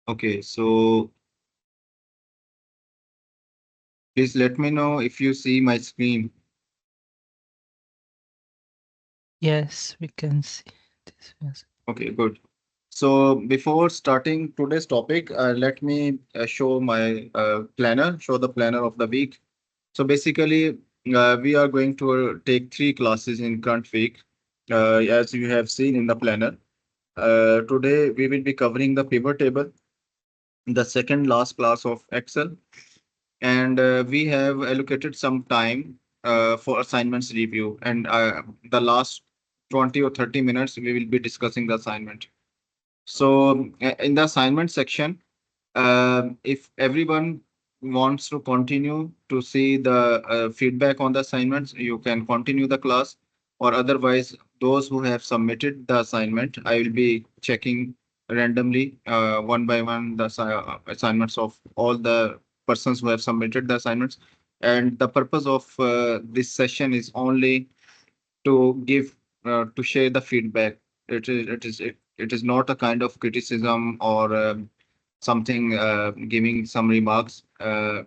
Okay, so please let me know if you see my screen. Yes, we can see this. Yes. Okay, good. So before starting today's topic, let me show my planner, show the planner of the week. So basically, we are going to take three classes in current week, as you have seen in the planner. Today, we will be covering the pivot table, the second last class of Excel, and we have allocated some time for assignments review. And the last 20 or 30 minutes, we will be discussing the assignment. So in the assignment section, if everyone wants to continue to see the feedback on the assignments, you can continue the class, or otherwise, those who have submitted the assignment, I will be checking randomly one by one the assignments of all the persons who have submitted the assignments. And the purpose of this session is only to give to share the feedback. It is not a kind of criticism or something giving some remarks in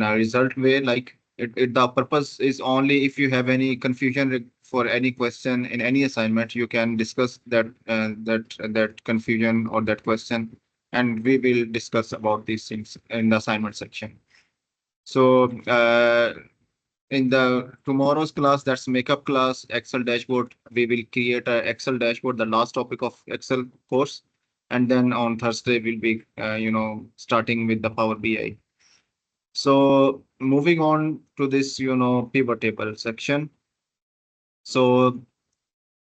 a result way. Like the purpose is only if you have any confusion for any question in any assignment, you can discuss that confusion or that question, and we will discuss about these things in the assignment section. So in the tomorrow's class, that's makeup class, Excel dashboard, we will create a Excel dashboard, the last topic of Excel course. And then on Thursday, we'll be, starting with the Power BI. So moving on to this, pivot table section. So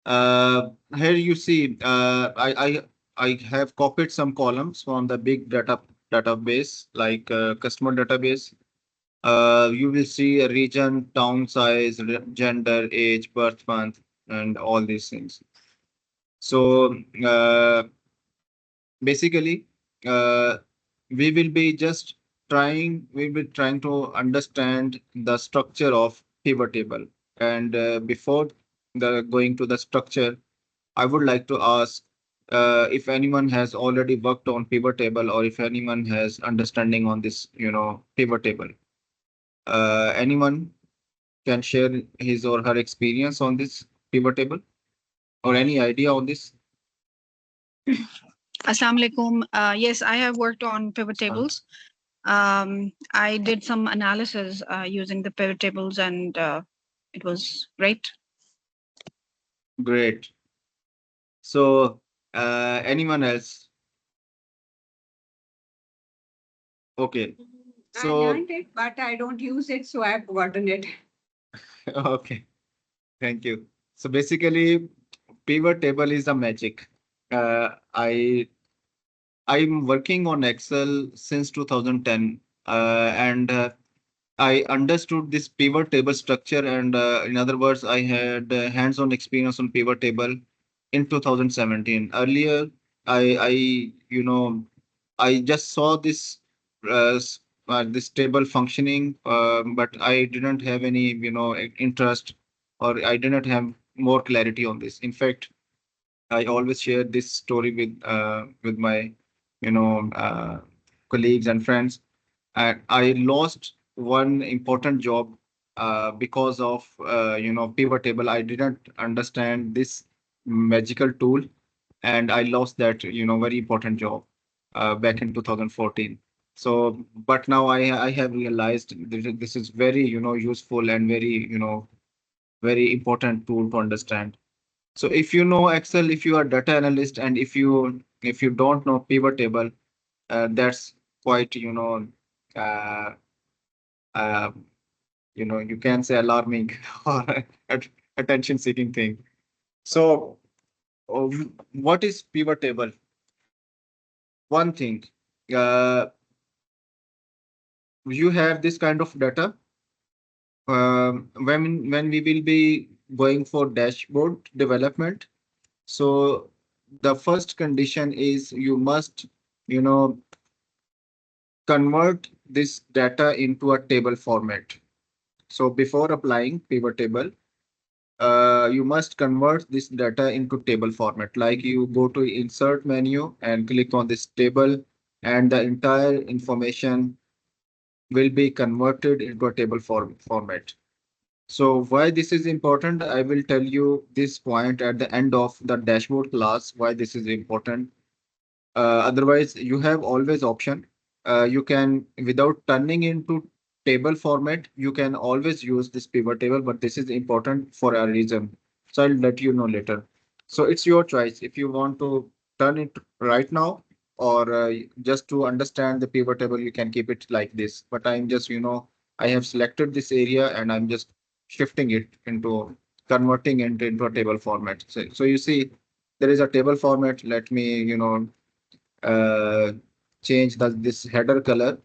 here you see, I have copied some columns from the big database, like customer database. You will see a region, town size, gender, age, birth month, and all these things. So basically, uh, we'll be trying to understand the structure of pivot table. And before the going to the structure, I would like to ask if anyone has already worked on pivot table, or if anyone has understanding on this, pivot table. Anyone can share his or her experience on this pivot table or any idea on this? Assalamu alaikum. Yes, I have worked on pivot Uh, tables. I did some analysis using the pivot tables, and it was great. Great. So, anyone else? Okay. I So, learned it, but I don't use it, so I've forgotten it. okay. Thank you. So basically, pivot table is a magic. I'm working on Excel since 2010, and I understood this pivot table structure, and in other words, I had hands-on experience on pivot table in 2017. Earlier, I I just saw this table functioning, but I didn't have any interest, or I didn't have more clarity on this. In fact, I always share this story with my you know uh, colleagues and friends. I lost one important job because of pivot table. I didn't understand this magical tool, and I lost that very important job back in 2014. So, but now I have realized this is very useful and very very important tool to understand. So if you know Excel, if you are data analyst, and if you don't know pivot table, that's quite uh, uh, you can say alarming or attention seeking thing. So what is pivot table? One thing, uh, you have this kind of data. When we will be going for dashboard development, so the first condition is you must you know convert this data into a table format. So before applying pivot table, you must convert this data into table format. Like you go to insert menu and click on this table, and the entire information will be converted into a table format. So why this is important, I will tell you this point at the end of the dashboard class, why this is important. Otherwise, you have always option. You can, without turning into table format, you can always use this pivot table, but this is important for a reason. So I'll let you know later. So it's your choice if you want to turn it right now, or just to understand the pivot table, you can keep it like this. But I'm just, I have selected this area and I'm just shifting it into converting it into a table format. So you see, there is a table format. Let me, uh, change this header color,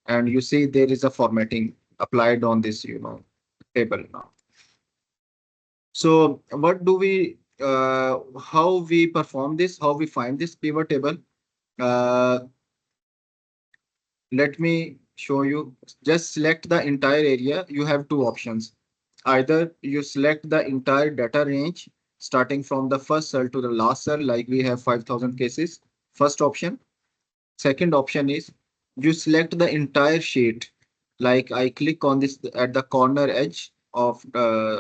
and you see there is a formatting applied on this table now. So what do we how we perform this, how we find this pivot table? uh, Let me show you. Just select the entire area. You have two options. Either you select the entire data range starting from the first cell to the last cell, like we have 5,000 cases, first option. Second option is you select the entire sheet. Like I click on this at the corner edge of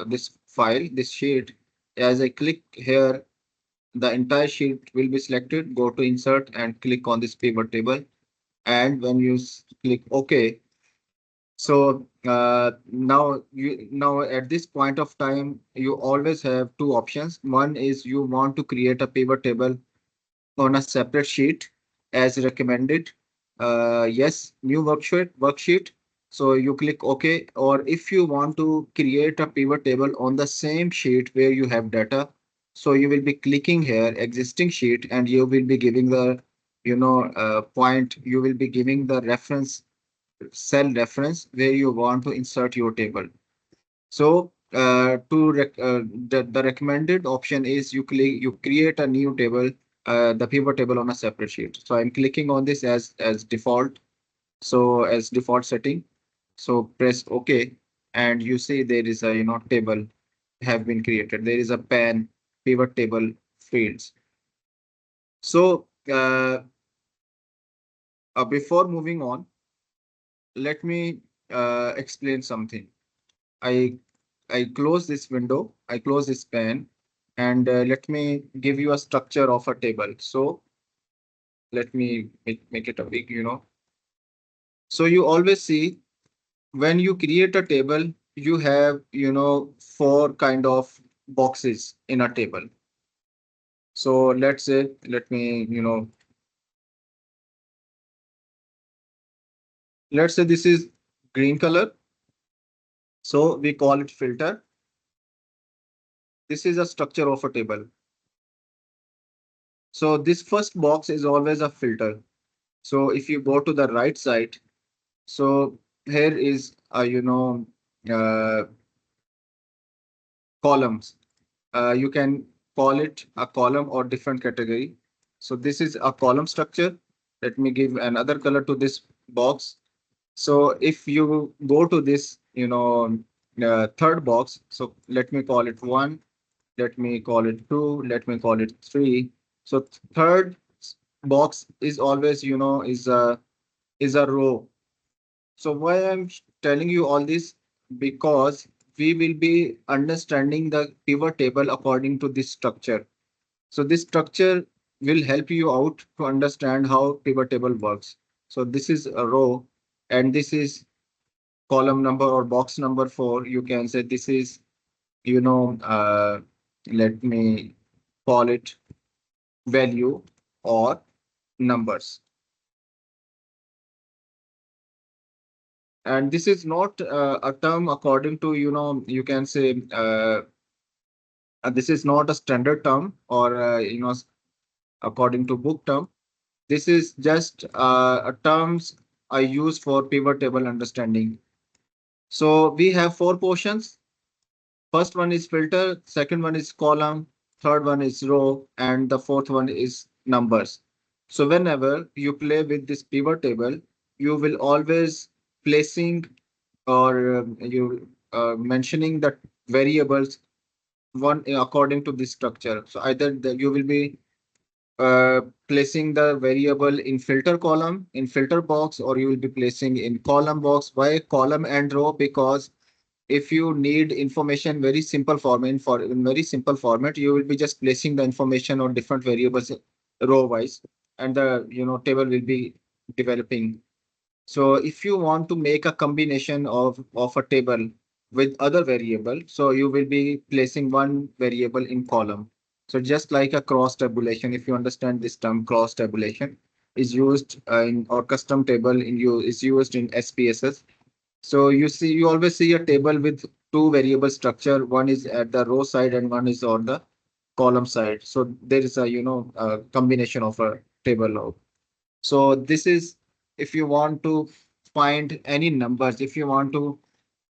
this file, this sheet. As I click here, the entire sheet will be selected. Go to insert and click on this pivot table. And when you click OK, so now at this point of time, you always have two options. One is you want to create a pivot table on a separate sheet as recommended. Yes, new worksheet. So you click OK. Or if you want to create a pivot table on the same sheet where you have data, so you will be clicking here existing sheet, and you will be giving the point. You will be giving the reference, cell reference where you want to insert your table. So the recommended option is you create a new table, the pivot table on a separate sheet. So I'm clicking on this as default. So as default setting. So press OK, and you see there is a table have been created. There is a pan pivot table fields. So before moving on, let me explain something. I I close this window, I close this pane, and let me give you a structure of a table. So let me make it a big. So you always see when you create a table, you have, four kind of boxes in a table. So let's say, let's say this is green color. So we call it filter. This is a structure of a table. So this first box is always a filter. So if you go to the right side, so here is uh, columns. You can call it a column or different category. So this is a column structure. Let me give another color to this box. So if you go to this, third box, so let me call it one, let me call it two, let me call it three. So third box is always, is a row. So why I'm telling you all this? Because we will be understanding the pivot table according to this structure. So this structure will help you out to understand how pivot table works. So this is a row, and this is column number or box number 4. You can say this is, let me call it value or numbers. And this is not a term according to, you can say, this is not a standard term, or according to book term. This is just a terms I use for pivot table understanding. So we have four portions. First one is filter, second one is column, third one is row, and the fourth one is numbers. So whenever you play with this pivot table, you will always placing, or you mentioning the variables one according to this structure. So either you will be placing the variable in filter column, in filter box, or you will be placing in column box. Why column and row? Because if you need information very simple format, for in very simple format, you will be just placing the information on different variables row wise, and the table will be developing. So if you want to make a combination of a table with other variable, so you will be placing one variable in column. So just like a cross tabulation, if you understand this term, cross tabulation is used in or custom table in you is used in SPSS. So you always see a table with two variable structure. One is at the row side and one is on the column side. So there is a a combination of a table. So this is if you want to find any numbers, if you want to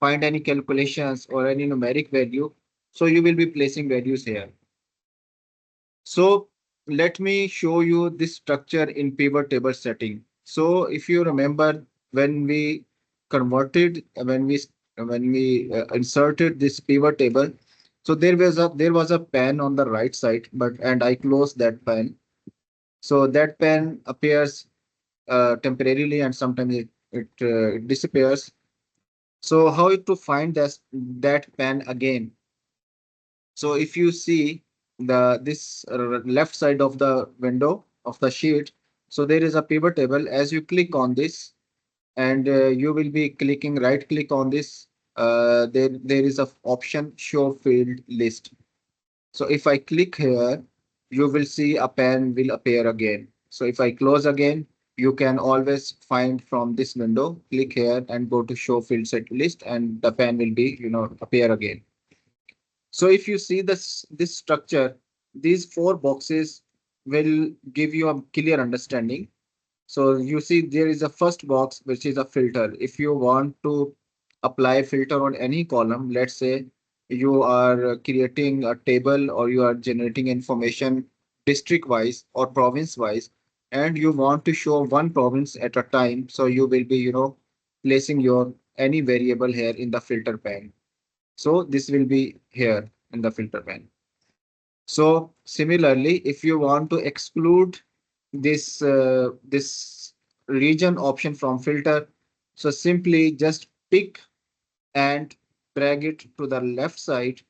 find any calculations or any numeric value, so you will be placing values here. So let me show you this structure in pivot table setting. So if you remember when we converted, when we inserted this pivot table, so there was a pen on the right side, but and I closed that pen. So that pen appears temporarily and sometimes it disappears. So how to find that pen again? So if you see this left side of the window of the sheet, so there is a pivot table. As you click on this, and you will be clicking right click on this, there is a option show field list. So if I click here, you will see a pen will appear again. So if I close again, you can always find from this window, click here and go to show field set list and the pen will be, appear again. So if you see this structure, these four boxes will give you a clear understanding. So you see there is a first box, which is a filter. If you want to apply filter on any column, let's say you are creating a table or you are generating information district wise or province wise, and you want to show one province at a time. So you will be, placing your any variable here in the filter pane. So this will be here in the filter pane. So similarly, if you want to exclude this region option from filter, so simply just pick and drag it to the left side,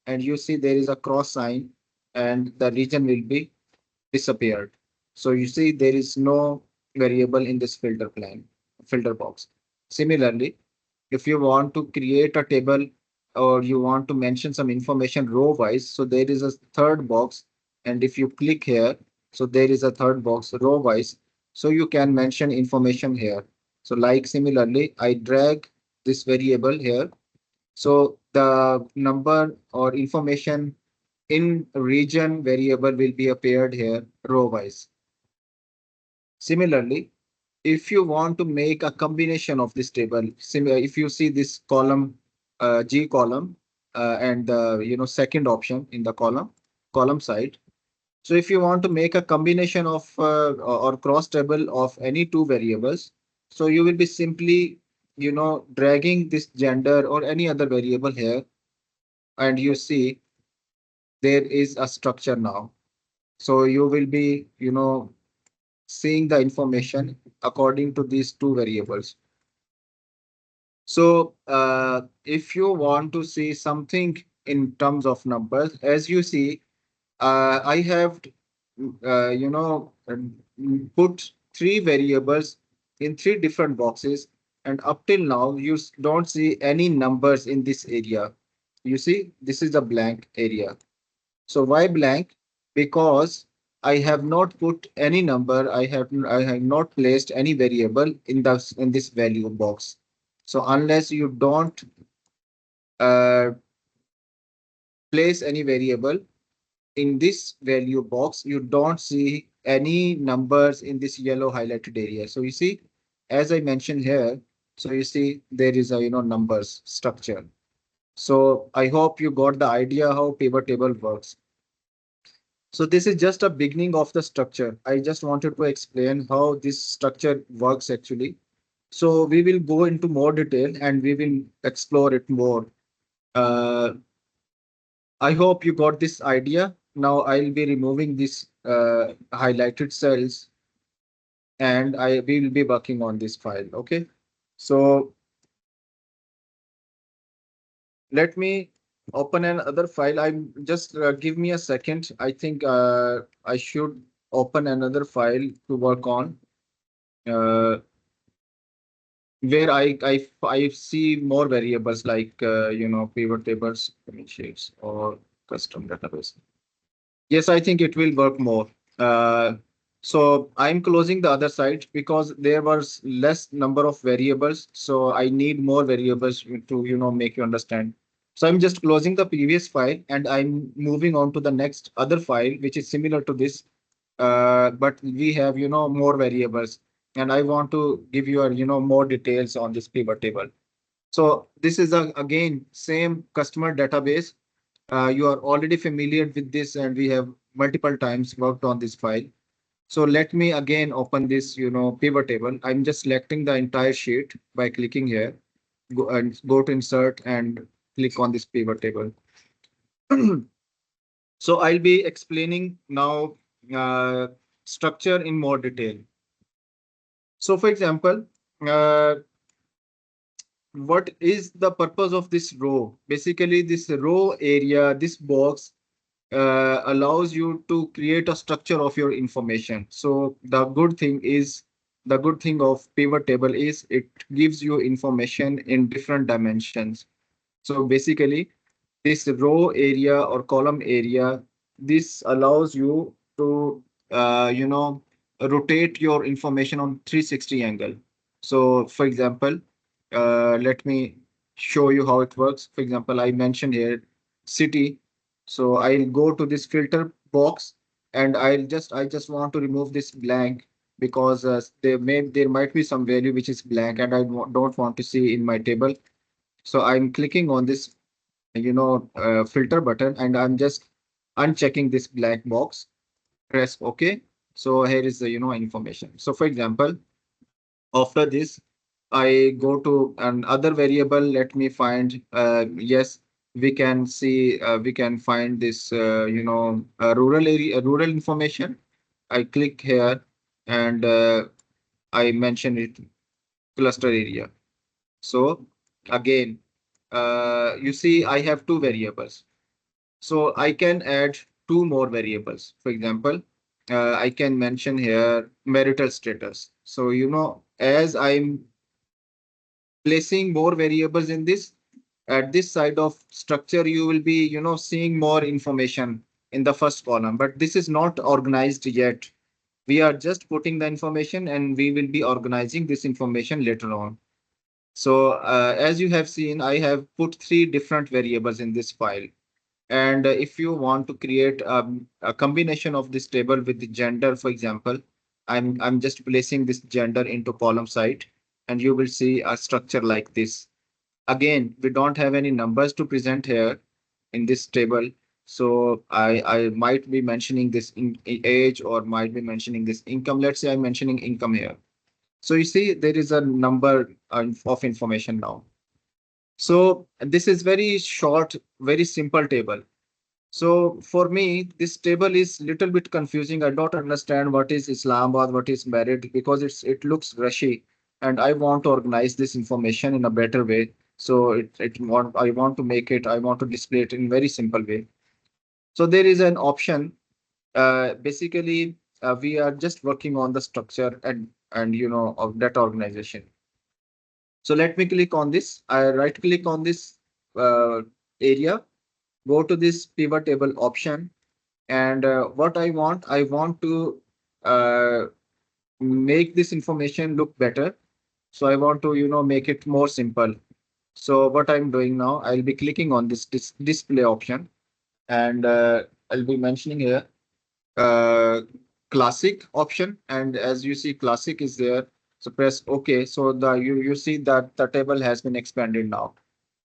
and you see there is a cross sign, and the region will be disappeared. So you see there is no variable in this filter box. Similarly, if you want to create a table or you want to mention some information row wise, so there is a third box, and if you click here, so there is a third box row wise, so you can mention information here. So like similarly, I drag this variable here, so the number or information in region variable will be appeared here row wise. Similarly, if you want to make a combination of this table, similar if you see this column, G column, and the second option in the column side. So if you want to make a combination of or cross table of any two variables, so you will be simply dragging this gender or any other variable here, and you see there is a structure now. So you will be seeing the information according to these two variables. So if you want to see something in terms of numbers, as you see, I have put three variables in three different boxes, and up till now you don't see any numbers in this area. You see, this is a blank area. So why blank? Because I have not put any number. I have not placed any variable in this value box. So unless you don't uh, place any variable in this value box, you don't see any numbers in this yellow highlighted area. So you see, as I mentioned here, so you see there is a numbers structure. So I hope you got the idea how pivot table works. So this is just a beginning of the structure. I just wanted to explain how this structure works actually. So we will go into more detail and we will explore it more. Uh, I hope you got this idea. Now I'll be removing these highlighted cells and I will be working on this file. Okay. So let me open another file. I'm just give me a second. I think I should open another file to work on where I see more variables like pivot tables, sheets, or custom database. Yes, I think it will work more. Uh, so I'm closing the other side because there was less number of variables. So I need more variables to, make you understand. So I'm just closing the previous file and I'm moving on to the next other file, which is similar to this. But we have, more variables and I want to give you, more details on this pivot table. So this is again, same customer database. You are already familiar with this and we have multiple times worked on this file. So let me again open this, pivot table. I'm just selecting the entire sheet by clicking here, go to insert and click on this pivot table. So I'll be explaining now structure in more detail. So for example, uh, what is the purpose of this row? Basically, this row area, this box allows you to create a structure of your information. So the good thing of pivot table is it gives you information in different dimensions. So basically, this row area or column area, this allows you to, rotate your information on 360 angle. So for example, let me show you how it works. For example, I mentioned here city. So I'll go to this filter box and I just want to remove this blank because there might be some value which is blank and don't want to see in my table. So I'm clicking on this, filter button and I'm just unchecking this black box, press OK. So here is the, information. So for example, after this, I go to another variable. Let me find, yes, we can find this, rural area, rural information. I click here and I mention it cluster area. So again, you see, I have two variables. So I can add two more variables. For example, I can mention here marital status. So, as I'm placing more variables in this, at this side of structure, you will be, seeing more information in the first column, but this is not organized yet. We are just putting the information and we will be organizing this information later on. So as you have seen, I have put three different variables in this file. And if you want to create a combination of this table with the gender, for example, I'm just placing this gender into column side, and you will see a structure like this. Again, we don't have any numbers to present here in this table. So I might be mentioning this in age or might be mentioning this income. Let's say I'm mentioning income here. So you see there is a number of information now. So this is very short, very simple table. So for me, this table is little bit confusing. I don't understand what is Islamabad, what is merit, because it looks rushy, and I want to organize this information in a better way. So I want to make it, I want to display it in very simple way. So there is an option. Basically, we are just working on the structure and of that organization. So let me click on this. I right click on this area, go to this pivot table option. And what I want to uh, make this information look better. So I want to, make it more simple. So what I'm doing now, I'll be clicking on this display option and I'll be mentioning here uh, classic option. And as you see, classic is there. So press OK. So you see that the table has been expanded now.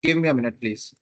Give me a minute, please.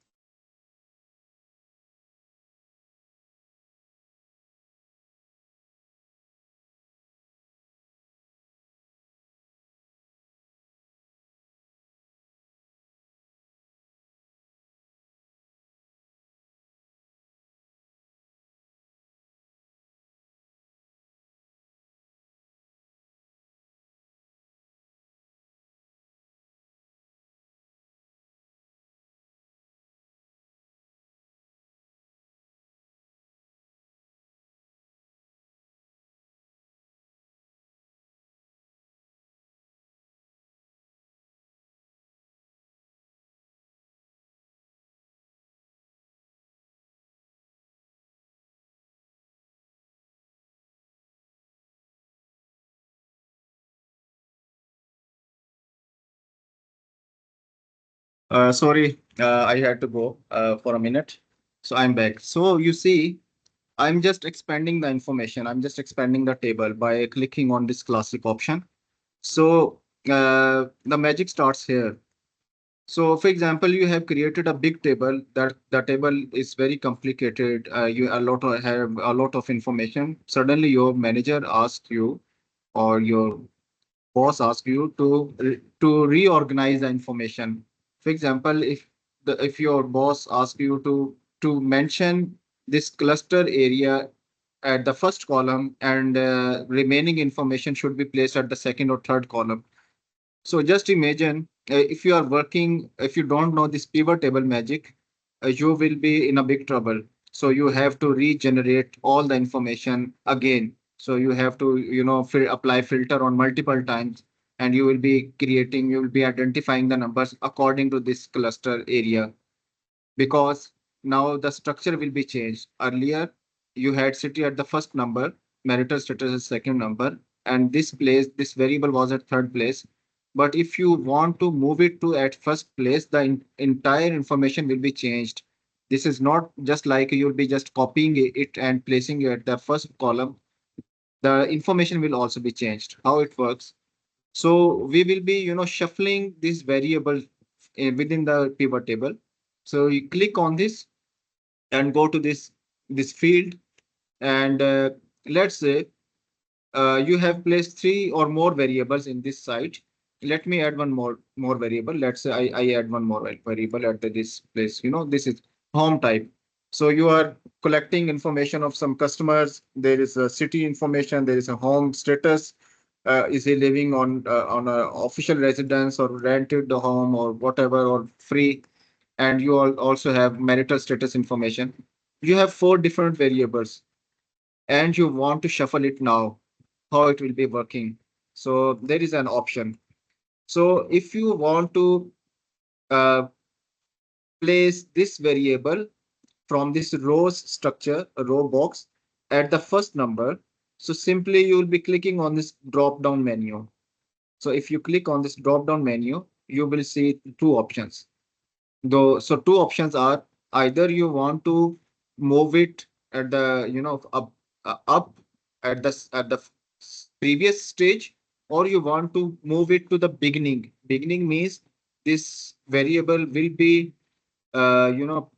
Sorry, I had to go for a minute. So I'm back. So you see, I'm just expanding the information. I'm just expanding the table by clicking on this classic option. So the magic starts here. So, for example, you have created a big table. That the table is very complicated. You have a lot of information. Suddenly, your manager asks you, or your boss asks you to reorganize the information. For example, if your boss asks you to mention this cluster area at the first column, and remaining information should be placed at the second or third column. So just imagine, if you are working, if you don't know this pivot table magic, you will be in a big trouble. So you have to regenerate all the information again. So you have to, apply filter on multiple times, and you will be identifying the numbers according to this cluster area, because now the structure will be changed. Earlier, you had city at the first number, marital status is second number, and this variable was at third place. But if you want to move it to at first place, the entire information will be changed. This is not just like you'll be just copying it and placing it at the first column. The information will also be changed. How it works? So we will be, shuffling this variable within the pivot table. So you click on this and go to this field, and let's say you have placed three or more variables in this site. Let me add one more variable. Let's say I add one more variable at this place. This is home type. So you are collecting information of some customers. There is a city information, there is a home status. Is he living on a official residence, or rented the home, or whatever, or free? And you also have marital status information. You have four different variables, and you want to shuffle it now. How it will be working? So there is an option. So if you want to uh, place this variable from this rows structure, a row box, at the first number, so simply you will be clicking on this drop down menu. So if you click on this drop down menu, you will see two options. Though, so two options are, either you want to move it at the, up at the previous stage, or you want to move it to the beginning. Beginning means this variable will be, uh, you know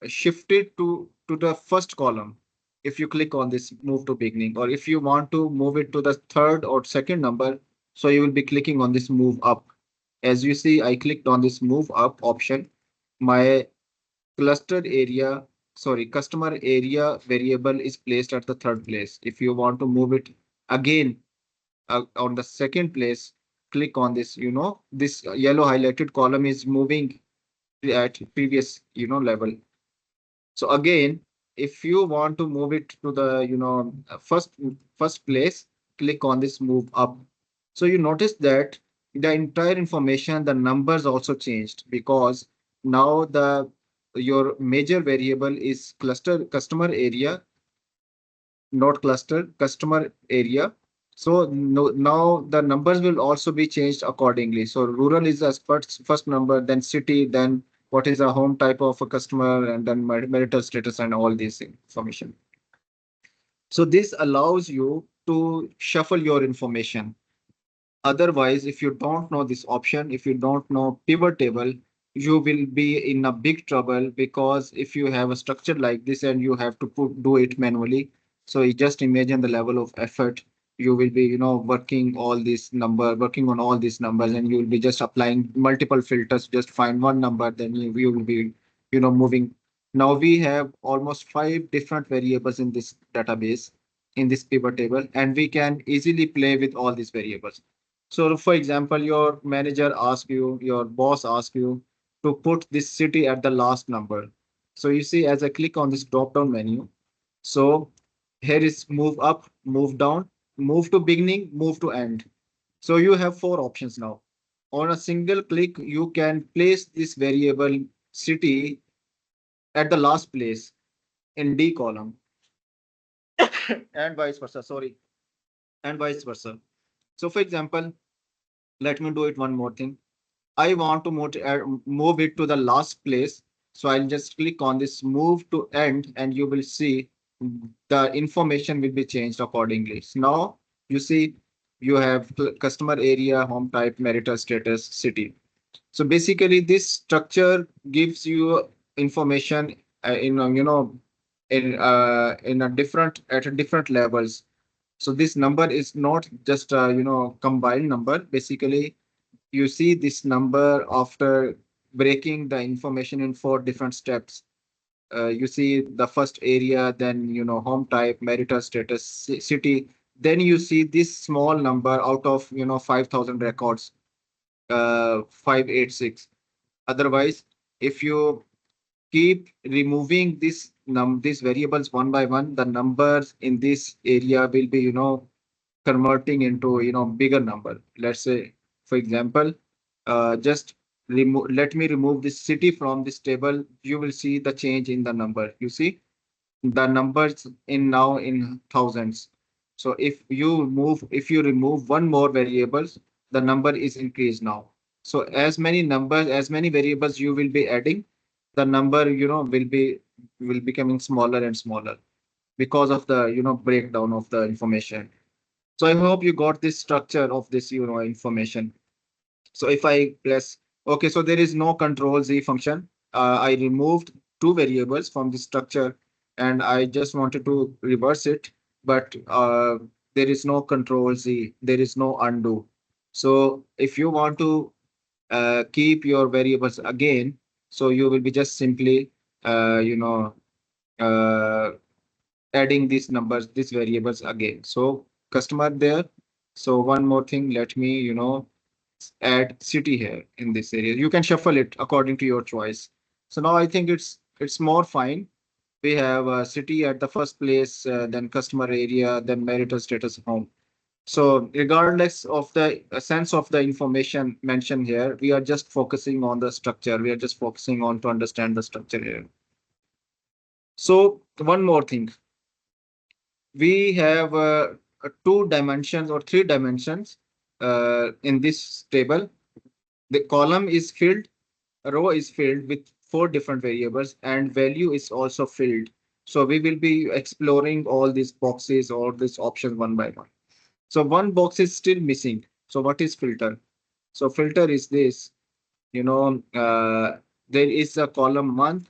shifted to the first column if you click on this move to beginning, or if you want to move it to the third or second number, so you will be clicking on this move up. As you see, I clicked on this move up option. My clustered area, sorry, customer area variable is placed at the third place. If you want to move it again on the second place, click on this. This yellow highlighted column is moving at previous, level. So again, if you want to move it to the, first place, click on this move up. So you notice that the entire information, the numbers also changed, because now the your major variable is cluster customer area, not cluster customer area. So no, now the numbers will also be changed accordingly. So rural is the first number, then city, then what is the home type of a customer, and then marital status, and all this information. So this allows you to shuffle your information. Otherwise, if you don't know this option, if you don't know pivot table, you will be in a big trouble, because if you have a structure like this and you have to do it manually, so you just imagine the level of effort. You will be, working on all these numbers, and you will be just applying multiple filters, just find one number, then you will be, moving. Now we have almost five different variables in this database, in this pivot table, and we can easily play with all these variables. So, for example, your manager asks you, your boss asks you to put this city at the last number. So you see, as I click on this drop down menu, so here is move up, move down, move to beginning, move to end. So you have four options now. On a single click, you can place this variable city at the last place in D column, and vice versa. Sorry, and vice versa. So, for example, let me do it one more thing. I want to move it to the last place. So I'll just click on this move to end and you will see the information will be changed accordingly. So now you see you have customer area, home type, marital status, city. So basically this structure gives you information in a different at a different levels. So this number is not just a combined number. Basically you see this number after breaking the information in four different steps. You see the first area, then home type, marital status, city. Then you see this small number out of 5,000 records, 586. Otherwise, if you keep removing these variables one by one, the numbers in this area will be converting into bigger number. Let's say, for example, just remove let me remove this city from this table. You will see the change in the number. You see the numbers in now in thousands. So if you remove one more variables, the number is increased now. So as many variables you will be adding, the number will becoming smaller and smaller because of the breakdown of the information. So I hope you got this structure of this information. So if I press OK, so there is no control Z function. I removed two variables from the structure and I just wanted to reverse it, but there is no control Z, there is no undo. So if you want to keep your variables again, so you will be just simply uh, you know uh, adding these numbers, these variables again. So customer there. So one more thing, let me add city here in this area. You can shuffle it according to your choice. So now I think it's more fine. We have a city at the first place, then customer area, then marital status, home. So regardless of the sense of the information mentioned here, we are just focusing on the structure. We are just focusing on to understand the structure here. So one more thing, we have two dimensions or three dimensions in this table. The column is filled, row is filled with four different variables, and value is also filled. So we will be exploring all these boxes or these options one by one. So one box is still missing. So what is filter? So filter is this, there is a column month,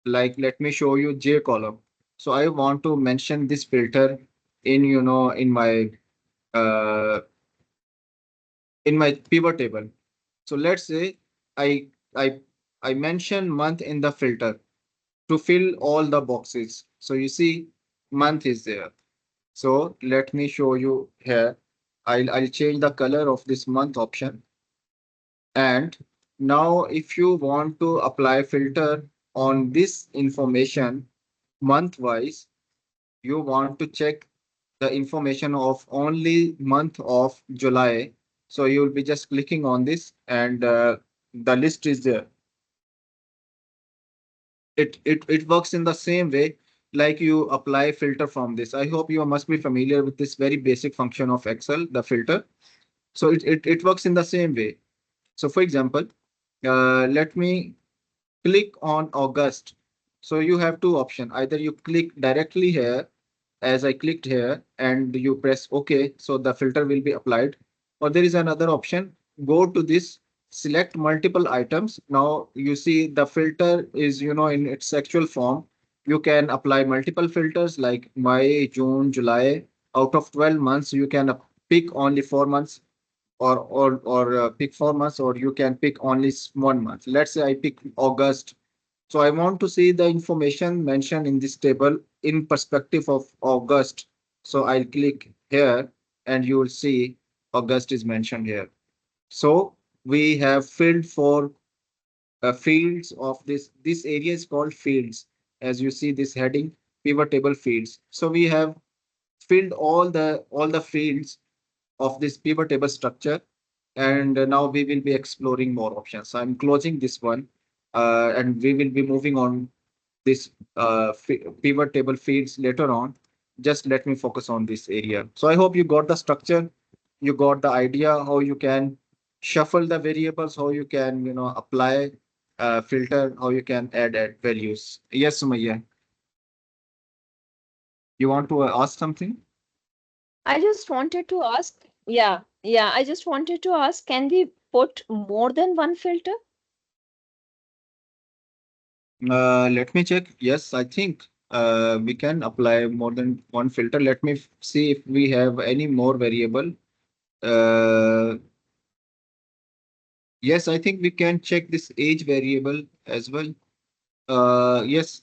like let me show you J column. So I want to mention this filter in, uh, in my pivot table. So let's say I I I mention month in the filter to fill all the boxes. So you see month is there. So let me show you here. I'll change the color of this month option. And now if you want to apply filter on this information month wise, you want to check the information of only month of July. So you'll be just clicking on this and the list is there. It works in the same way like you apply filter from this. I hope you must be familiar with this very basic function of Excel, the filter. So it works in the same way. So for example, let me click on August. So you have two options. Either you click directly here as I clicked here and you press OK. So the filter will be applied. Or there is another option. Go to this, select multiple items. Now you see the filter is, in its actual form. You can apply multiple filters like May, June, July. Out of 12 months, you can pick only 4 months or pick 4 months, or you can pick only 1 month. Let's say I pick August. So I want to see the information mentioned in this table in perspective of August. So I'll click here and you will see August is mentioned here. So we have filled four fields of this. This area is called fields. As you see this heading, pivot table fields. So we have filled all the fields of this pivot table structure. And now we will be exploring more options. So I'm closing this one and we will be moving on this pivot table fields later on. Just let me focus on this area. So I hope you got the structure. You got the idea how you can shuffle the variables, how you can, apply, filter, how you can add values. Yes, Sumaya, you want to ask something? I just wanted to ask, yeah, I just wanted to ask, can we put more than one filter? Let me check. Yes, I think we can apply more than one filter. Let me see if we have any more variable. Uh, yes, I think we can check this age variable as well. Yes.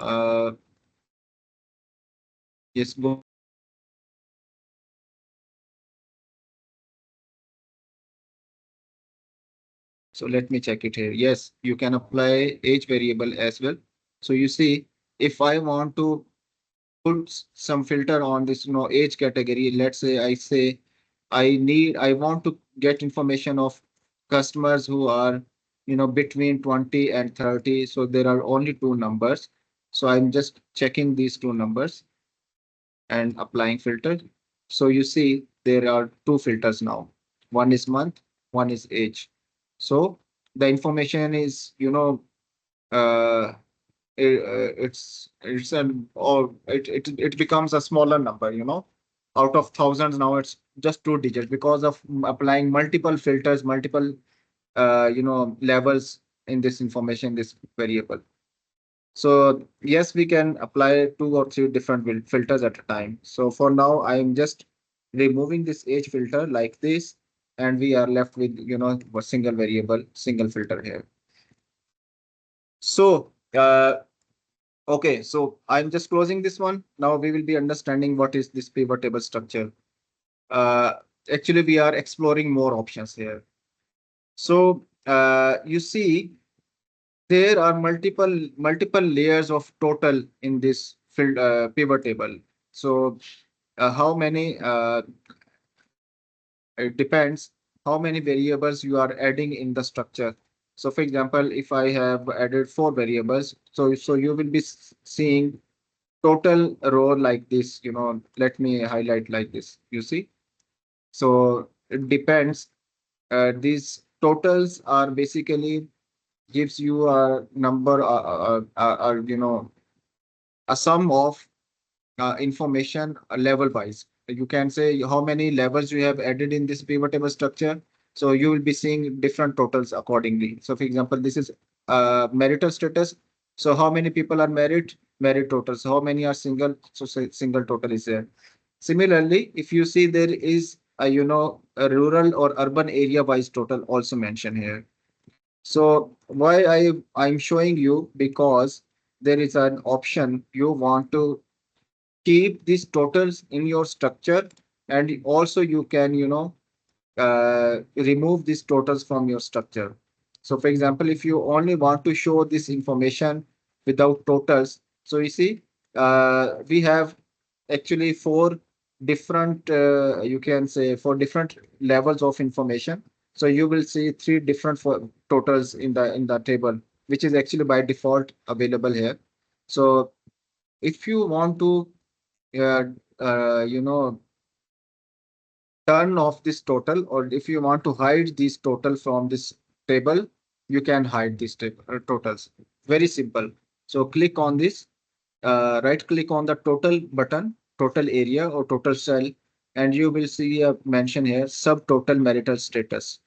Uh, yes, go. So let me check it here. Yes, you can apply age variable as well. So you see, if I want to put some filter on this, age category, let's say I want to get information of customers who are, between 20 and 30. So there are only two numbers. So I'm just checking these two numbers and applying filter. So you see there are two filters now. One is month, one is age. So the information is, uh, it's an or it becomes a smaller number, out of thousands now it's just two digits because of applying multiple filters, multiple levels in this information, this variable. So yes, we can apply two or three different filters at a time. So for now, I'm just removing this age filter like this, and we are left with, a single variable, single filter here. So, okay, so I'm just closing this one. Now we will be understanding what is this pivot table structure. Uh, Actually, we are exploring more options here. So, you see, there are multiple layers of total in this pivot table. So how many it depends how many variables you are adding in the structure. So for example, if I have added four variables, so you will be seeing total row like this. Let me highlight like this. You see, so it depends. These totals are basically gives you a number, a sum of information level wise. You can say how many levels you have added in this pivot table structure. So you will be seeing different totals accordingly. So for example, this is marital status. So how many people are married? Married totals. How many are single? So say single total is there. Similarly, if you see there is a rural or urban area wise total also mentioned here. So why I'm showing you because there is an option you want to keep these totals in your structure, and also you can remove these totals from your structure. So for example, if you only want to show this information without totals, so you see we have actually four different, you can say four different levels of information. So you will see three different totals in the table, which is actually by default available here. So if you want to uh, you know, turn off this total, or if you want to hide this total from this table, you can hide these totals. Very simple. So click on this, right click on the total button, total area or total cell, and you will see a mention here, subtotal marital status.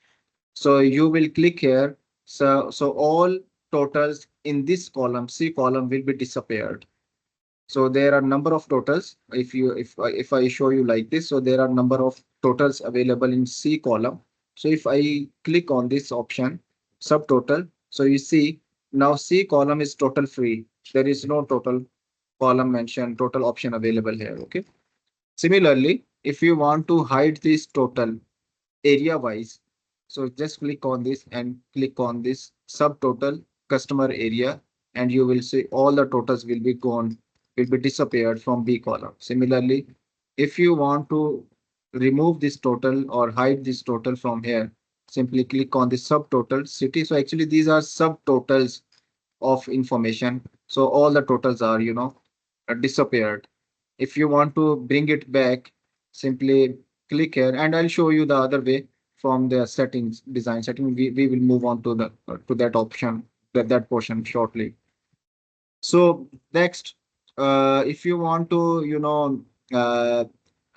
So you will click here. So all totals in this column, C column, will be disappeared. So there are number of totals. If I show you like this, so there are number of totals available in C column. So if I click on this option, subtotal, so you see now C column is total free. There is no total column mentioned, total option available here. Okay. Similarly, if you want to hide this total area wise, so just click on this and click on this subtotal customer area, and you will see all the totals will be gone, will be disappeared from B column. Similarly, if you want to remove this total or hide this total from here, simply click on the subtotal city. So actually these are subtotals of information. So all the totals are, disappeared. If you want to bring it back, simply click here, and I'll show you the other way. from the settings, design setting. We will move on to the to that option, that portion shortly. So next, if you want to, uh,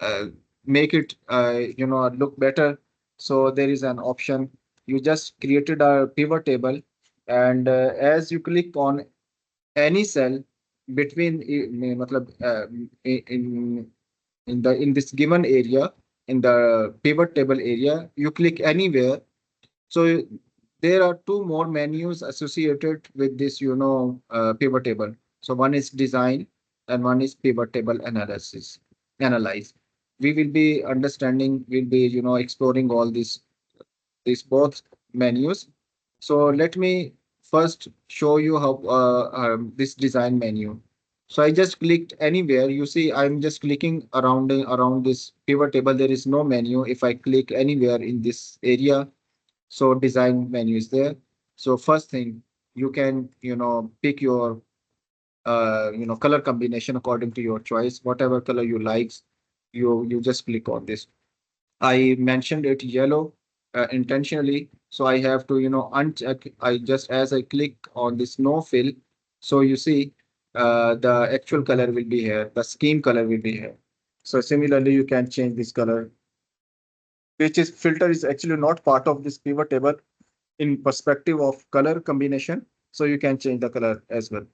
uh, make it, look better, so there is an option. You just created a pivot table, and as you click on any cell between, matlab, in this given area, in the pivot table area, you click anywhere. So there are two more menus associated with this, pivot table. So one is design and one is pivot table analyze. We will be understanding, we'll be, exploring all these both menus. So let me first show you how this design menu. So I just clicked anywhere. You see, I'm just clicking around this pivot table. There is no menu. If I click anywhere in this area, so design menu is there. So first thing, you can, pick your, color combination according to your choice, whatever color you likes, you just click on this. I mentioned it yellow intentionally, so I have to, uncheck. I just, as I click on this no fill, so you see, the actual color will be here, the scheme color will be here. So similarly, you can change this color, which is filter is actually not part of this pivot table in perspective of color combination. So you can change the color as well.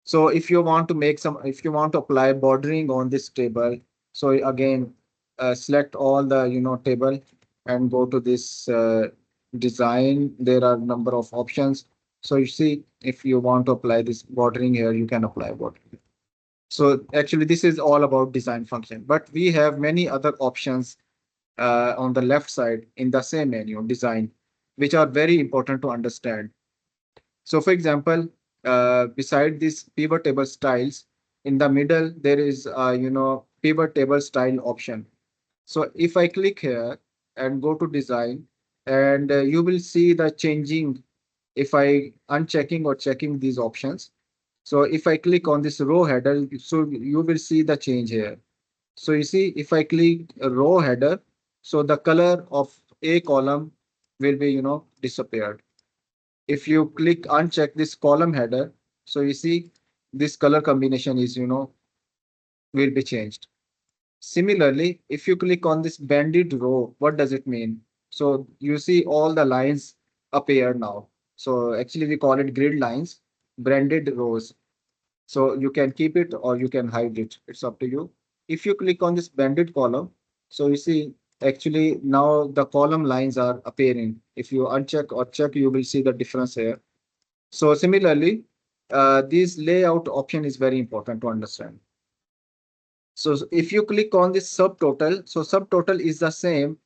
So if you want to if you want to apply bordering on this table, so again, select all the, table and go to this design. There are number of options. So you see, if you want to apply this bordering here, you can apply bordering. So actually, this is all about design function, but we have many other options on the left side in the same menu, design, which are very important to understand. So for example, beside this pivot table styles, in the middle, there is, pivot table style option. So if I click here and go to design, and you will see the changing if I unchecking or checking these options. So if I click on this row header, so you will see the change here. So you see, if I click a row header, so the color of a column will be, disappeared. If you click uncheck this column header, so you see this color combination is, will be changed. Similarly, if you click on this banded row, what does it mean? So you see all the lines appear now. So actually we call it grid lines, branded rows. So you can keep it or you can hide it. It's up to you. If you click on this banded column, so you see actually now the column lines are appearing. If you uncheck or check, you will see the difference here. So similarly, this layout option is very important to understand. So if you click on this subtotal, so subtotal is the same,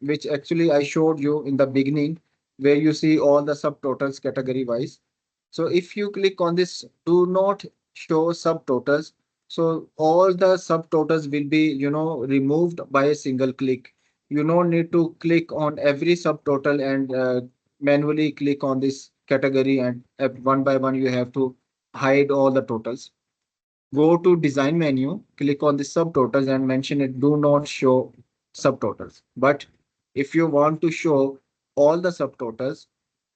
which actually I showed you in the beginning, where you see all the subtotals category wise. So if you click on this, do not show subtotals. So all the subtotals will be, removed by a single click. You don't need to click on every subtotal and manually click on this category, and one by one you have to hide all the totals. Go to design menu, click on the subtotals and mention it, do not show subtotals. But if you want to show all the subtotals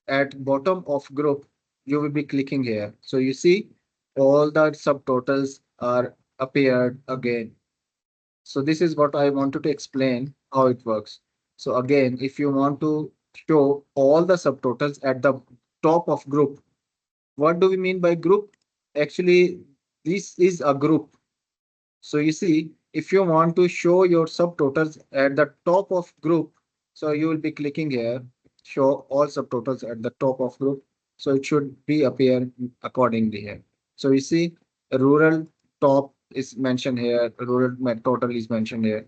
at bottom of group, you will be clicking here. So you see all the subtotals are appeared again. So this is what I wanted to explain how it works. So again, if you want to show all the subtotals at the top of group, what do we mean by group? Actually, this is a group. So you see, if you want to show your subtotals at the top of group, so you will be clicking here, show all subtotals at the top of group. So it should be appear accordingly here. So you see, rural top is mentioned here, rural total is mentioned here.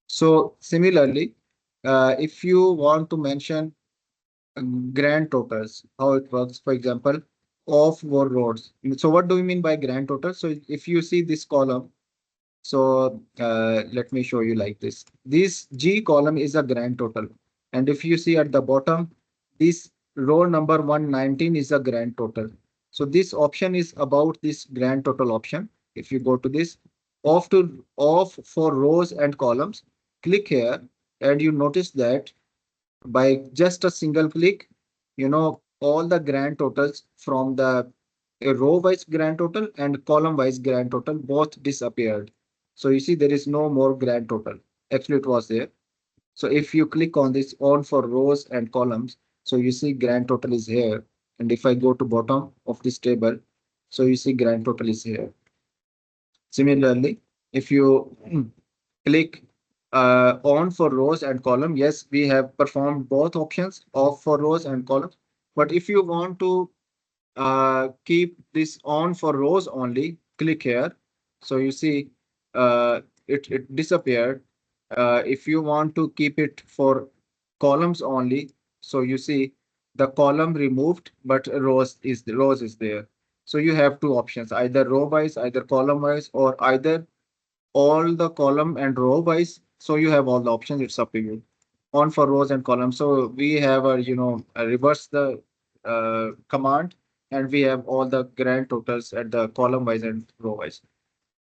So similarly, if you want to mention grand totals, how it works, for example, of war roads. So what do we mean by grand total? So if you see this column, so let me show you like this. This G column is a grand total. And if you see at the bottom, this row number 119 is a grand total. So this option is about this grand total option. If you go to this off for rows and columns, click here And you notice that by just a single click, all the grand totals from the row wise grand total and column wise grand total both disappeared. So you see there is no more grand total. Actually, it was there. So if you click on this on for rows and columns, so you see grand total is here. And if I go to bottom of this table, so you see grand total is here. Similarly, if you click on for rows and column, yes, we have performed both options, off for rows and columns. But if you want to keep this on for rows only, click here. So you see it disappeared. If you want to keep it for columns only, so you see the column removed, but rows is there. So you have two options, either row wise, either column wise, or either all the column and row wise. So you have all the options. It's up to you. On for rows and columns. So we have reverse the command, and we have all the grand totals at the column wise and row wise.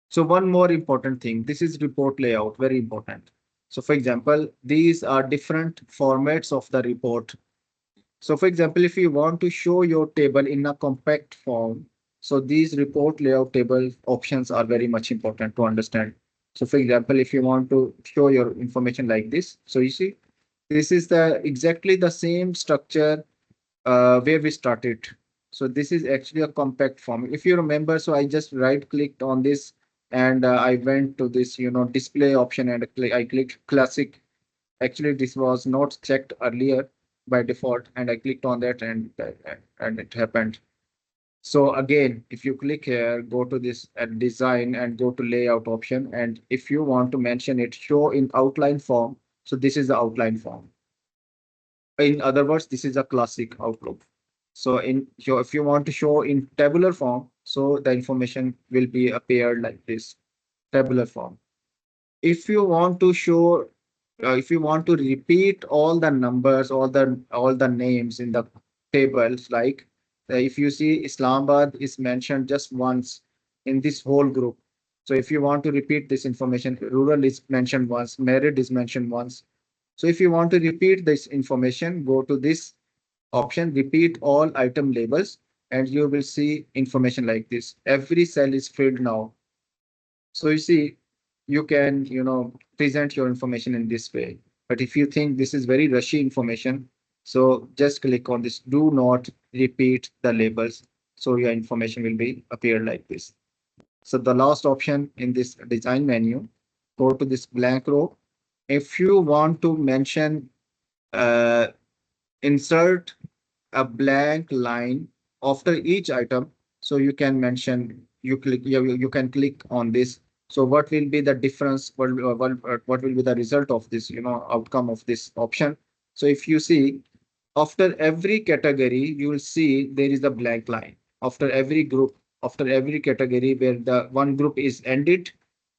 So one more important thing, this is report layout, very important. So for example, these are different formats of the report. So for example, if you want to show your table in a compact form, so these report layout table options are very much important to understand. So for example, if you want to show your information like this, so you see, this is the exactly the same structure where we started. So this is actually a compact form. If you remember, so I just right clicked on this and I went to this, display option and I clicked classic. Actually, this was not checked earlier by default, and I clicked on that and it happened. So again, if you click here, go to this design and go to layout option. And if you want to mention it, show in outline form. So this is the outline form. In other words, this is a classic Outlook. So if you want to show in tabular form, so the information will be appeared like this, tabular form. If you want to show, if you want to repeat all the numbers, all the names in the tables, like if you see Islamabad is mentioned just once in this whole group. So if you want to repeat this information, rural is mentioned once, married is mentioned once. So if you want to repeat this information, go to this option, repeat all item labels, and you will see information like this. Every cell is filled now. So you see, you can, present your information in this way. But if you think this is very rushy information, so just click on this, do not repeat the labels. So your information will be appear like this. So the last option in this design menu, go to this blank row. If you want to mention, uh, insert a blank line after each item. So you can mention, you can click on this. So what will be the difference? What will be the result of this, outcome of this option? So if you see, after every category, you will see there is a blank line. After every group, after every category where the one group is ended,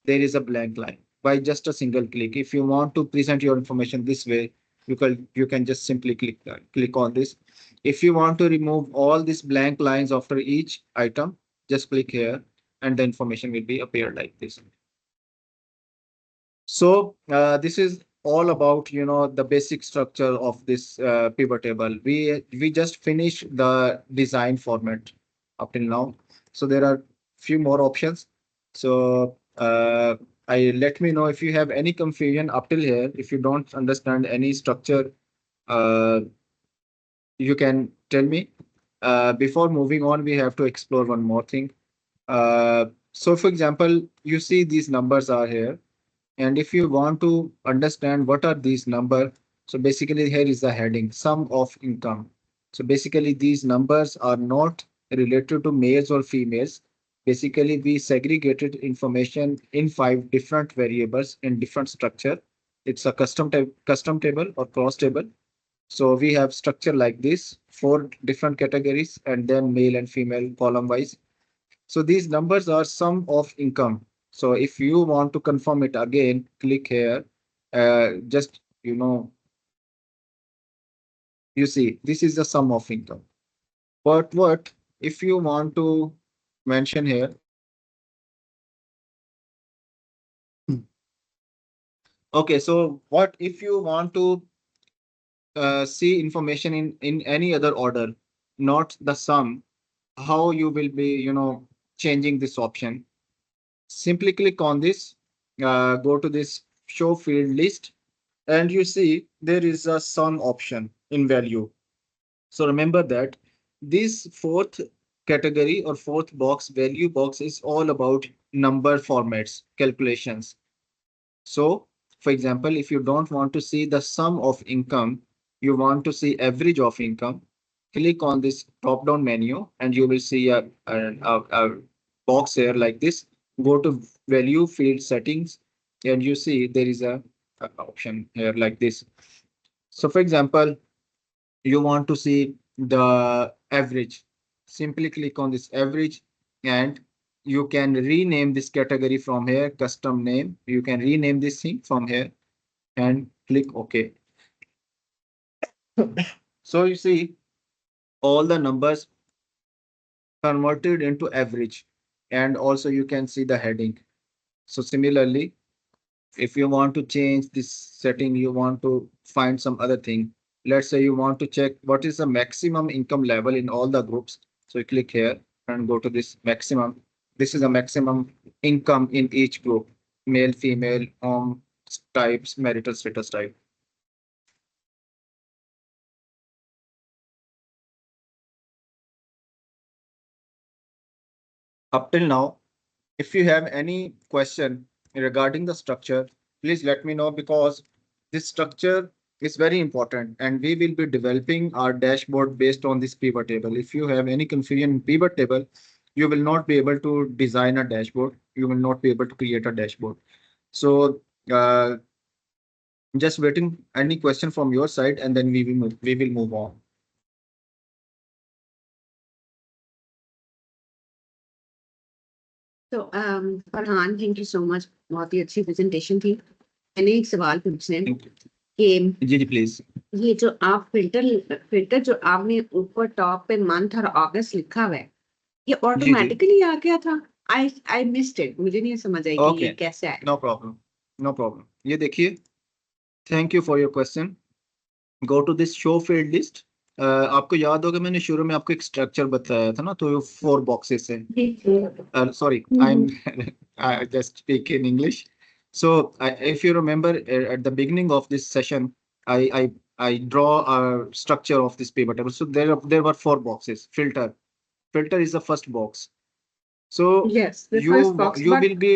there is a blank line by just a single click. If you want to present your information this way, you can just simply click on this. If you want to remove all these blank lines after each item, just click here and the information will be appear like this. So this is all about, the basic structure of this pivot table. We just finished the design format up till now. So there are few more options. So I let me know if you have any confusion up till here. If you don't understand any structure, uh, you can tell me. Before moving on, we have to explore one more thing. So for example, you see these numbers are here. And if you want to understand what are these numbers, so basically here is the heading, sum of income. So basically these numbers are not related to males or females. Basically, we segregated information in 5 different variables in different structure. It's a custom table or cross table. So we have structure like this, 4 different categories, and then male and female column wise. So these numbers are sum of income. So if you want to confirm it again, click here. Just, you see, this is the sum of income. But what if you want to mention here? Okay, so what if you want to see information in any other order, not the sum, how you will be, changing this option? Simply click on this, go to this show field list, and you see there is a sum option in value. So remember that this fourth category or fourth box, value box, is all about number formats, calculations. So, for example, if you don't want to see the sum of income, you want to see average of income, click on this drop down menu and you will see a box here like this. Go to value field settings and you see there is a option here like this. So, for example, you want to see the average. Simply click on this average and you can rename this category from here, custom name. You can rename this thing from here and click OK. So you see all the numbers converted into average, and also you can see the heading. So similarly, if you want to change this setting, you want to find some other thing. Let's say you want to check what is the maximum income level in all the groups. So you click here and go to this maximum. This is a maximum income in each group, male, female, home types, marital status type. Up till now, if you have any question regarding the structure, please let me know, because this structure is very important and we will be developing our dashboard based on this pivot table. If you have any confusion in pivot table, you will not be able to design a dashboard. You will not be able to create a dashboard. So just waiting any question from your side and then we will move on. तो Farhan, thank you so much, बहुत ही अच्छी presentation थी। मैंने एक सवाल पूछना है कि जी प्लीज। ये जो आप फिल्टर जो आपने ऊपर टॉप पे मंथ और अगस्त लिखा हुआ है, ये ऑटोमेटिकली आ गया था? आई मिस्ड इट, मुझे नहीं समझ आई कि ये कैसे आया। No problem, no problem. ये देखिए, thank you for your question. Go to this show field list. आपको याद होगा मैंने शुरू में आपको एक स्ट्रक्चर बताया था ना, तो 4 बॉक्सेस है। Sorry, I just speak in English. So if you remember at the beginning of this session, I draw a structure of this pivot table. So there were 4 boxes. Filter is the first box. So yes, the first box, you will be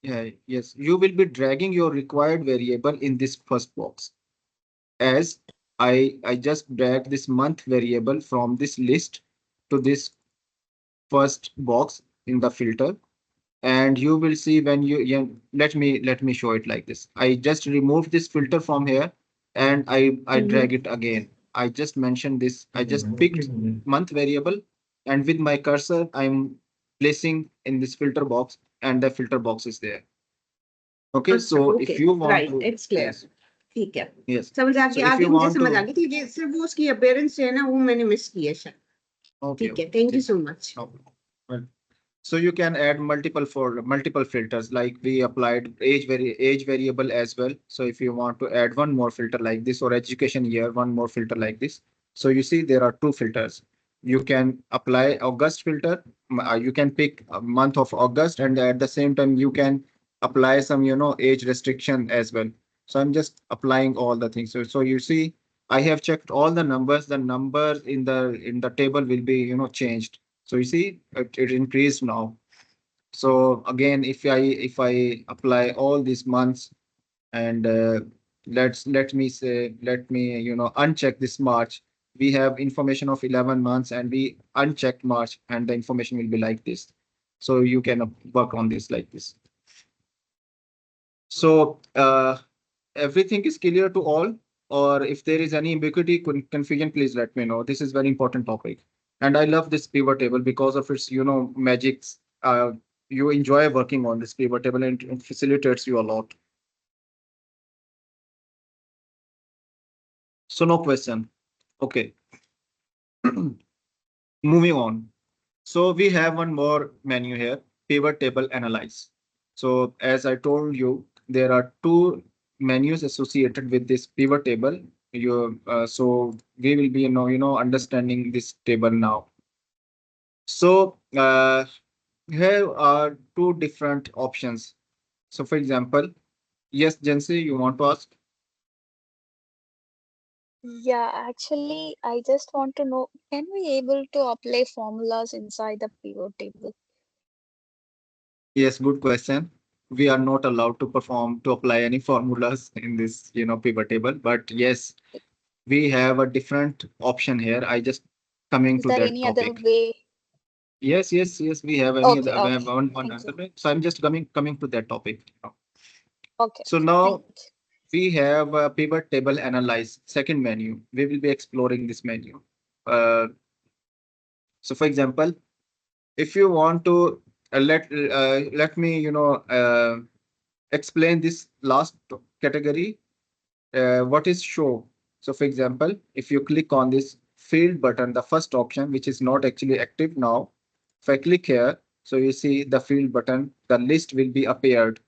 yes, you will be dragging your required variable in this first box. As I just drag this month variable from this list to this first box in the filter, and you will see when let me show it like this. I just remove this filter from here and I drag it again. I just mentioned this. I just picked month variable and with my cursor I'm placing in this filter box and the filter box is there. Okay, so if you want right, to, it's clear. yes, ठीक है, yes. समझ आ So गया, if आगे you मुझे want समझ to, आ गई थी, ये सिर्फ वो उसकी अपीयरेंस है ना, वो मैंने मिस किया शायद। okay, ठीक है, thank you so much. well, so you can add multiple filters, like we applied age variable as well. So if you want to add one more filter like this, or education year, one more filter like this. So you see there are 2 filters. You can apply August filter. You can pick a month of August, and at the same time you can apply some age restriction as well. So I'm just applying all the things. So you see I have checked all the numbers. The numbers in the table will be changed. So you see it increased now. So again, if I apply all these months and let me uncheck this March. We have information of 11 months and we unchecked March, and the information will be like this. So you can work on this like this. So everything is clear to all, or if there is any ambiguity, confusion, please let me know. This is very important topic. And I love this pivot table because of its, magics. You enjoy working on this pivot table and it facilitates you a lot. So no question. Okay. Moving on. So we have one more menu here, pivot table analyze. So as I told you, there are 2 menus associated with this pivot table. So we will be understanding this table now. So here are two different options. So for example, yes, Jancy, you want to ask? Yeah, actually, I just want to know, can we able to apply formulas inside the pivot table? Yes, good question. We are not allowed to apply any formulas in this, pivot table. But yes, we have a different option here. I just coming Is to there that any other topic. way? Yes. We have any Okay, other. We have okay. one Thank you. answer. So I'm just coming to that topic. Okay, So okay. now Thank you. we have a pivot table analyze second menu. We will be exploring this menu. Uh, so for example, if you want to let me explain this last category. What is show? So for example, if you click on this field button, the first option, which is not actually active now, if I click here, so you see the field button, the list will be appeared.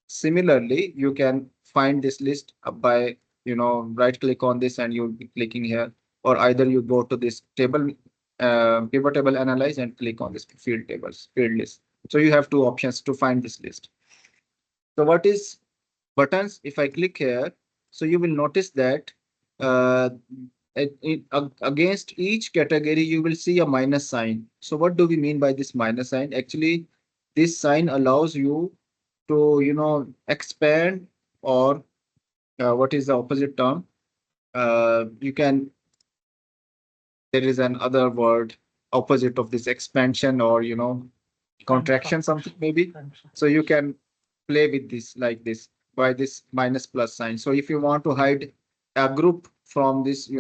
Similarly, you can find this list by, right click on this and you'll be clicking here, or either you go to this table, pivot table analyze and click on this field list. So you have two options to find this list. So what is buttons? If I click here, so you will notice that uh, against each category, you will see a minus sign. So what do we mean by this minus sign? Actually, this sign allows you to, expand, or what is the opposite term? You can, there is an other word opposite of this expansion, or, contraction, something maybe. So you can play with this like this by this minus plus sign. So if you want to hide a group from this,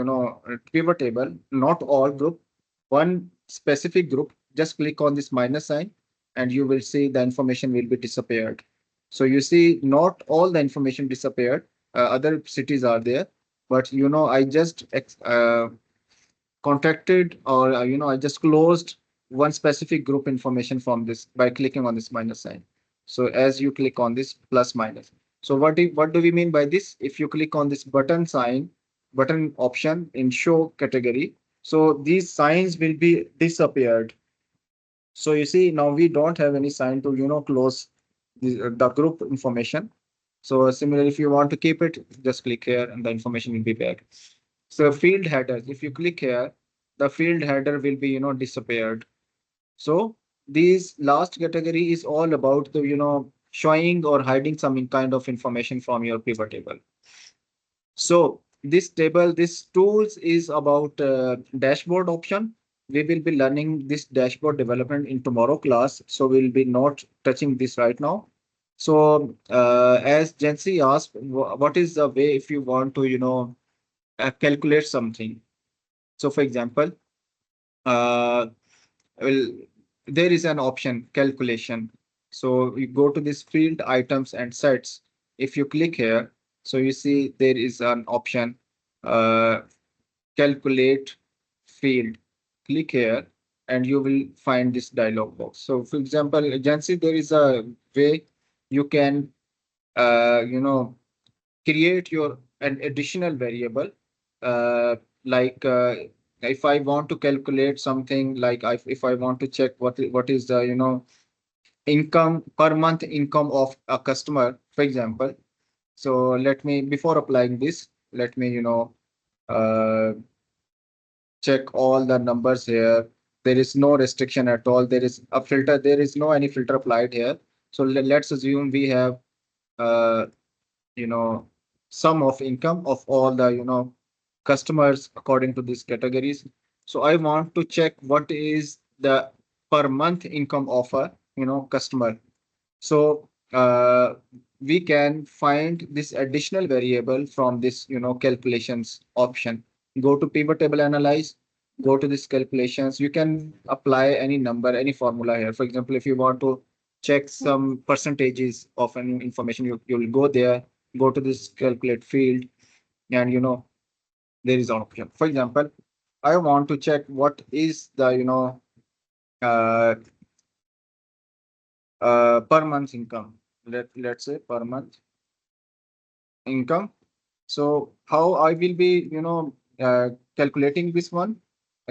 pivot table, not all group, one specific group, just click on this minus sign and you will see the information will be disappeared. So you see not all the information disappeared. Other cities are there, but I just contacted, or I just closed one specific group information from this by clicking on this minus sign. So as you click on this plus minus, so what do we mean by this? If you click on this button option in show category, so these signs will be disappeared. So you see now we don't have any sign to close the group information. So similarly, if you want to keep it, just click here and the information will be back. So field headers, if you click here, the field header will be, disappeared. So these last category is all about the, showing or hiding some kind of information from your pivot table. So this tools is about dashboard option. We will be learning this dashboard development in tomorrow class. So we'll be not touching this right now. So as Jency asked, what is the way if you want to, calculate something? So for example, uh, well, there is an option calculation. So you go to this field items and sets. If you click here, so you see there is an option, uh, calculate field. Click here and you will find this dialog box. So for example, Jancy, there is a way you can, create your an additional variable, uh, like if I want to calculate something like if I want to check what is the income per month income of a customer, for example. So let me, before applying this, let me uh, check all the numbers here. There is no restriction at all. There is a filter. There is no any filter applied here. So let's assume we have uh, you know sum of income of all the customers according to these categories. So I want to check what is the per month income of a customer. So we can find this additional variable from this calculations option. Go to pivot table analyze, go to this calculations. You can apply any number, any formula here. For example, if you want to check some percentages of any information, you will go there, go to this calculate field, and there is an option. For example, I want to check what is the uh, per month income. Let's say per month income. So how I will be, calculating this one?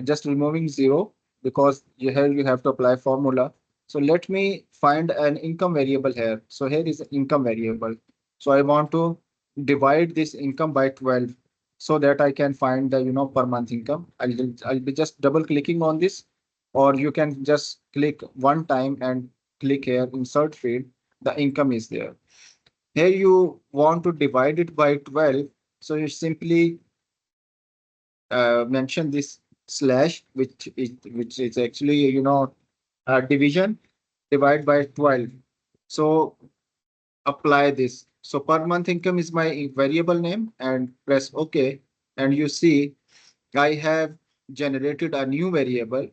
Just removing zero because here you have to apply formula. So let me find an income variable here. So here is an income variable. So I want to divide this income by 12 so that I can find the, per month income. I'll be just double clicking on this, or you can just click one time and click here, insert field, the income is there. Here you want to divide it by 12. So you simply mention this slash, which is actually, division, divide by 12. So apply this. So per month income is my variable name and press OK. And you see I have generated a new variable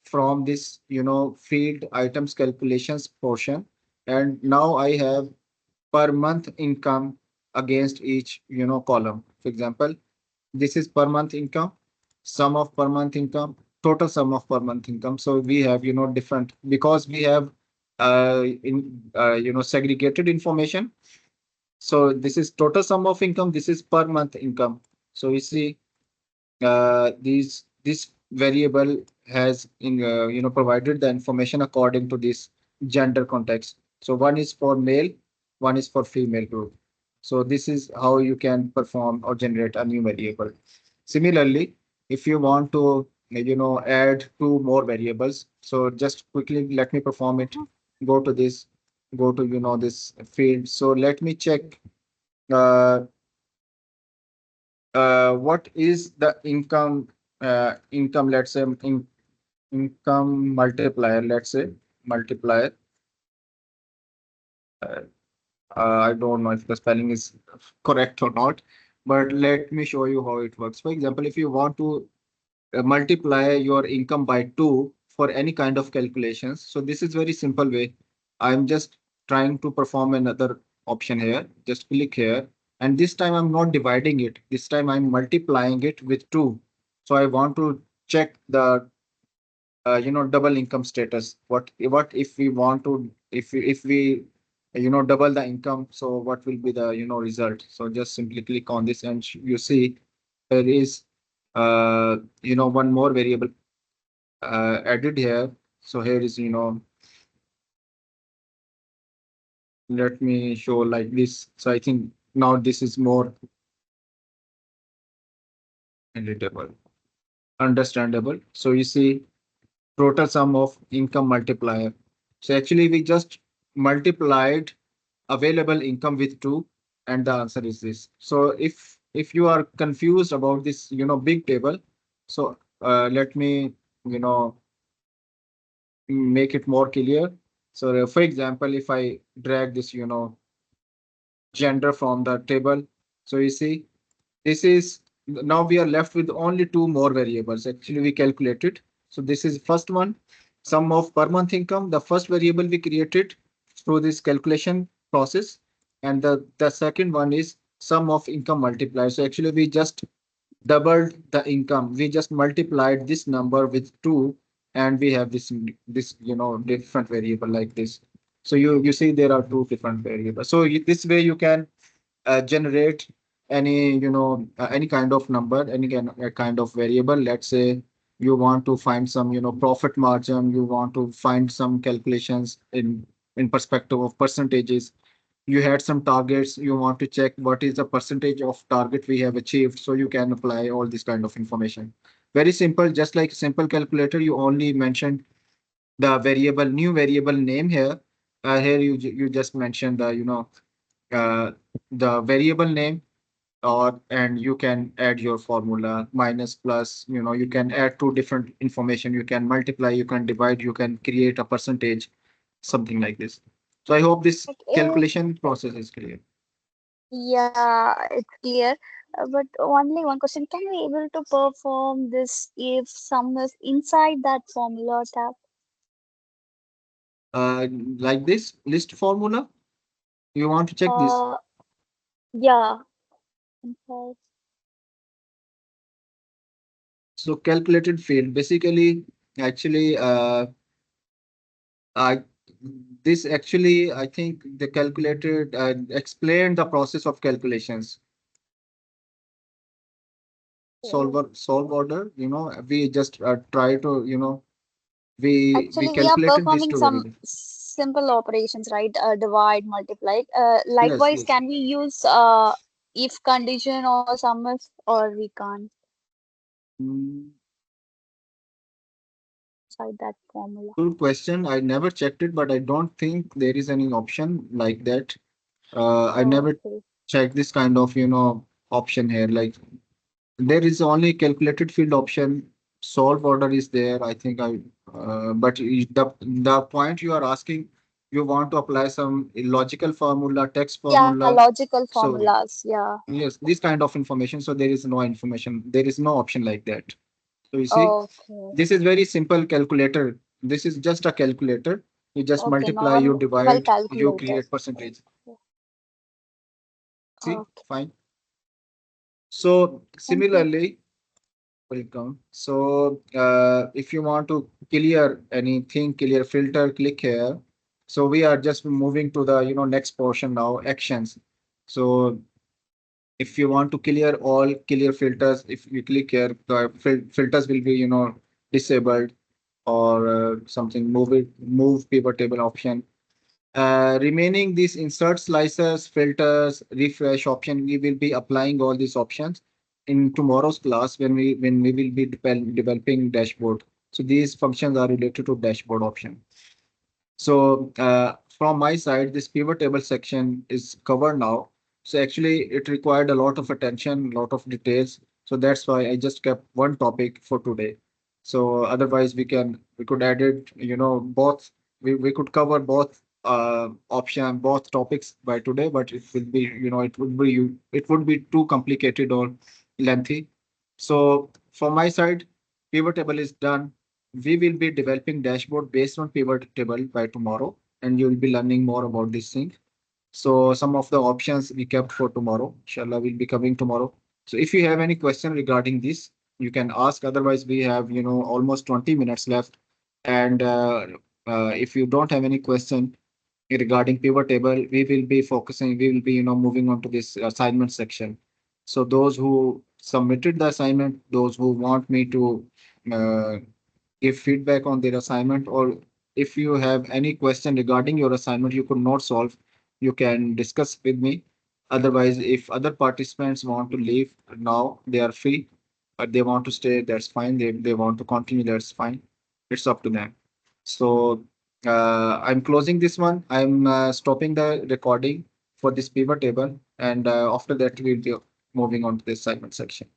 from this, field items calculations portion. And now I have per month income against each, column. For example, this is per month income, sum of per month income, total sum of per month income. So we have, different, because we have segregated information. So this is total sum of income, this is per month income. So you see this variable has provided the information according to this gender context. So one is for male, one is for female group. So this is how you can perform or generate a new variable. Similarly, if you want to add two more variables, so just quickly let me perform it. Go to this, go to this field. So let me check uh, what is the income, let's say income multiplier, let's say multiplier. uh, I don't know if the spelling is correct or not, but let me show you how it works. For example, if you want to multiply your income by 2 for any kind of calculations, so this is very simple way. I'm just trying to perform another option here. Just click here, and this time I'm not dividing it, this time I'm multiplying it with 2. So I want to check the double income status. What if we want to, if we double the income, so what will be the result? So just simply click on this and you see there is one more variable added here. So here is, let me show like this. So I think now this is more relatable, understandable. So you see total sum of income multiplier. So actually we just multiplied available income with 2, and the answer is this. So if you are confused about this big table, so let me you know make it more clear. So for example, if I drag this gender from the table, so you see this is, now we are left with only two more variables actually we calculated. So this is first one, sum of per month income, the first variable we created through this calculation process. And the second one is sum of income multiplier. So actually we just doubled the income, we just multiplied this number with 2, and we have this different variable like this. So you see there are two different variables. So this way you can generate any any kind of number, any kind of variable. Let's say you want to find some profit margin, you want to find some calculations in perspective of percentages. You had some targets, you want to check what is the percentage of target we have achieved, so you can apply all this kind of information. Very simple, just like simple calculator. You only mentioned the variable, new variable name here. Here you just mentioned the uh, the variable name, or and you can add your formula minus plus. You can add two different information, you can multiply, you can divide, you can create a percentage, something like this. So I hope this Like, calculation process is clear. yeah, it's clear. But only one question: can we able to perform this if sum is inside that formula tab? uh like this list formula, you want to check this? Uh, yeah. Okay. So calculated field basically, actually, I this actually, I think they calculated, explained the process of calculations. Solve order, we just try to, we Actually, we are calculated this performing to some validate. simple operations, right? Divide, multiply. Yes, Likewise, yes. can we use if condition or sum if, or we can't Mm, cite that formula? Good question. I never checked it, but I don't think there is any option like that. I never Okay. checked this kind of, option here. Like there is only calculated field option. Solve order is there. I think but the point you are asking, you want to apply some logical formula, text Yeah, formula. logical So formulas. Yeah. yes, this kind of information. So there is no information. There is no option like that. So you see, Okay. this is very simple calculator. This is just a calculator. You just Okay. multiply, you Normal divide, you calculator. create percentage. See, Okay. fine. So Thank you. similarly, welcome. So if you want to clear anything, clear filter, click here. So we are just moving to the next portion now, actions. So if you want to clear all clear filters, if you click here, the filters will be disabled, or something, move pivot table option. Remaining these insert slices, filters, refresh option, we will be applying all these options in tomorrow's class when we will be developing dashboard. So these functions are related to dashboard option. So from my side, this pivot table section is covered now. So actually it required a lot of attention, a lot of details. So that's why I just kept one topic for today. So otherwise we could add it, both, we could cover both both topics by today, but it will be, it would be too complicated or lengthy. So from my side, pivot table is done. We will be developing dashboard based on pivot table by tomorrow, and you will be learning more about this thing. So some of the options we kept for tomorrow. Inshallah, will be coming tomorrow. So if you have any question regarding this, you can ask. Otherwise, we have almost 20 minutes left. And if you don't have any question regarding pivot table, we will be focusing. We will be moving on to this assignment section. So those who submitted the assignment, those who want me to uh, give feedback on their assignment, or if you have any question regarding your assignment you could not solve, you can discuss with me. Otherwise, if other participants want to leave now, they are free. But they want to stay, that's fine. They want to continue, that's fine. It's up to them. So I'm closing this one. I'm stopping the recording for this pivot table. And after that, we'll be moving on to the assignment section.